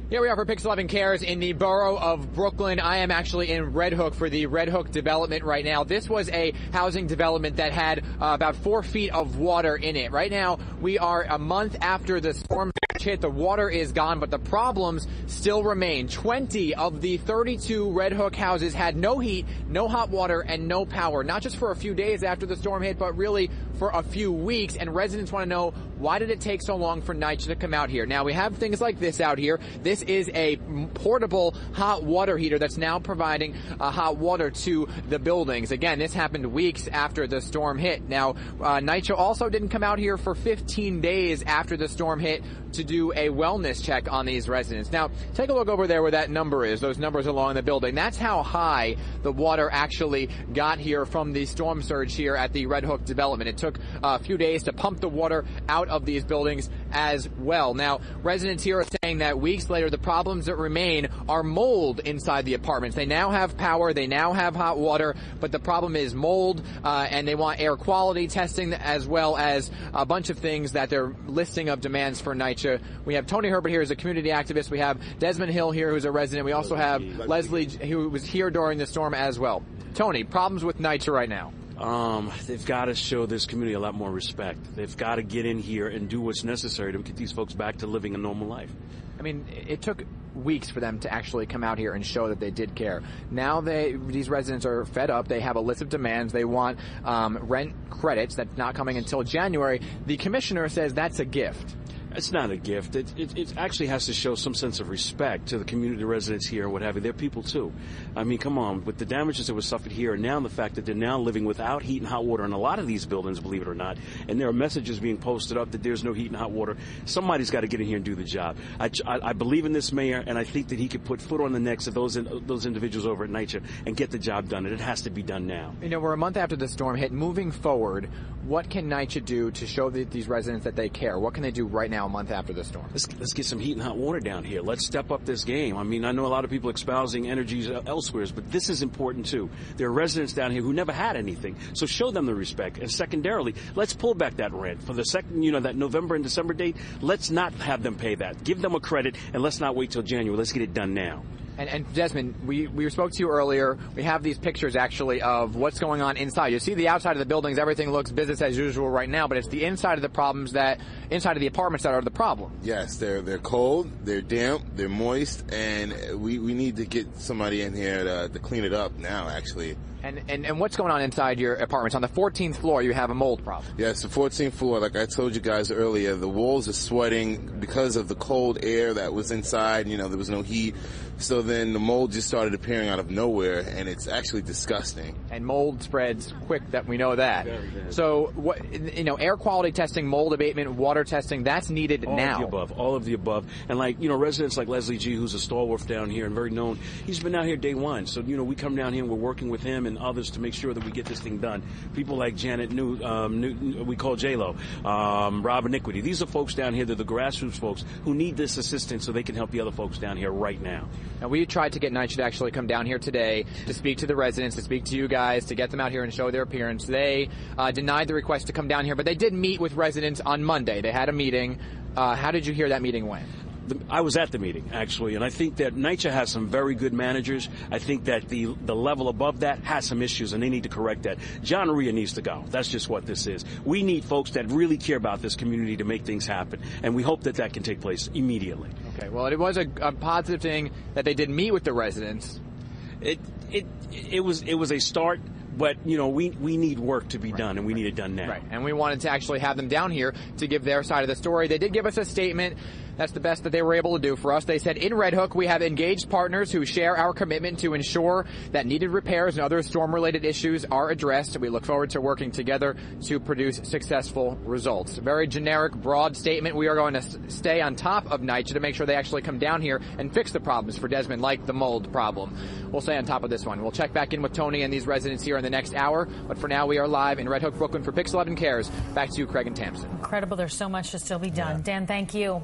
Here we are for Pix 11 Cares in the borough of Brooklyn. I am actually in Red Hook for the Red Hook development right now. This was a housing development that had about 4 feet of water in it. Right now, we are a month after the storm hit. The water is gone, but the problems still remain. 20 of the 32 Red Hook houses had no heat, no hot water, and no power. Not just for a few days after the storm hit, but really for a few weeks. And residents want to know, why did it take so long for NYCHA to come out here? Now, we have things like this out here. This is a portable hot water heater that's now providing hot water to the buildings. Again, this happened weeks after the storm hit. Now, NYCHA also didn't come out here for 15 days after the storm hit to do a wellness check on these residents. Now, take a look over there where that number is, those numbers along the building. That's how high the water actually got here from the storm surge here at the Red Hook development. It took a few days to pump the water out of these buildings as well. Now, residents here are saying that weeks later, the problems that remain are mold inside the apartments. They now have power, they now have hot water, but the problem is mold, and they want air quality testing as well as a bunch of things that they're listing of demands for NYCHA. We have Tony Herbert here, who's a community activist. We have Desmond Hill here, who's a resident. We also have Leslie, who was here during the storm as well. Tony, problems with NYCHA right now? They've got to show this community a lot more respect. They've got to get in here and do what's necessary to get these folks back to living a normal life. I mean, it took weeks for them to actually come out here and show that they did care. Now these residents are fed up. They have a list of demands. They want rent credits. That's not coming until January. The commissioner says that's a gift. It's not a gift. It actually has to show some sense of respect to the community residents here and what have you. They're people too. I mean, come on, with the damages that were suffered here and now the fact that they're now living without heat and hot water in a lot of these buildings, believe it or not, and there are messages being posted up that there's no heat and hot water, somebody's got to get in here and do the job. I believe in this mayor, and I think that he could put foot on the necks of those individuals over at NYCHA and get the job done, and it has to be done now. You know, we're a month after the storm hit. Moving forward, what can NYCHA do to show these residents that they care? What can they do right now, a month after the storm? Let's get some heat and hot water down here. Let's step up this game. I mean, I know a lot of people espousing energies elsewhere, but this is important too. There are residents down here who never had anything, so show them the respect. And secondarily, let's pull back that rent for the second, that November and December date. Let's not have them pay that. Give them a credit, and let's not wait till January. Let's get it done now. And Desmond, we spoke to you earlier. We have these pictures actually of what's going on inside. You see the outside of the buildings, everything looks business as usual right now, but it's the inside of the inside of the apartments that are the problem. Yes, they're cold, they're damp, they're moist, and we need to get somebody in here to clean it up now, actually. And what's going on inside your apartments? On the 14th floor, you have a mold problem. Yes, the 14th floor, like I told you guys earlier, the walls are sweating because of the cold air that was inside. There was no heat. So then the mold just started appearing out of nowhere, and it's actually disgusting. And mold spreads quick, that we know that. So, air quality testing, mold abatement, water testing, that's needed now. All of the above. And residents like Leslie G., who's a stalwart down here and very known, he's been out here day one. So, we come down here and we're working with him and others to make sure that we get this thing done. People like Janet Newton, we call J-Lo, Rob Iniquity. These are folks down here, they're the grassroots folks who need this assistance so they can help the other folks down here right now. Now, we tried to get NYCHA to actually come down here today to speak to the residents, to speak to you guys, to get them out here and show their appearance. They denied the request to come down here, but they did meet with residents on Monday. They had a meeting. How did you hear that meeting went? I was at the meeting, actually, and I think that NYCHA has some very good managers. I think that the level above that has some issues, and they need to correct that. John Ria needs to go. That's just what this is. We need folks that really care about this community to make things happen, and we hope that can take place immediately. Okay, well, it was a positive thing that they did meet with the residents. It was a start. But, we need work to be done, and we need it done now. Right, and we wanted to actually have them down here to give their side of the story. They did give us a statement. That's the best that they were able to do for us. They said, in Red Hook, we have engaged partners who share our commitment to ensure that needed repairs and other storm-related issues are addressed. We look forward to working together to produce successful results. A very generic, broad statement. We are going to stay on top of NYCHA to make sure they actually come down here and fix the problems for Desmond, like the mold problem. We'll stay on top of this one. We'll check back in with Tony and these residents here in the next hour. But for now, we are live in Red Hook, Brooklyn for Pix 11 Cares. Back to you, Craig and Tamsin. Incredible. There's so much to still be done. Dan, thank you.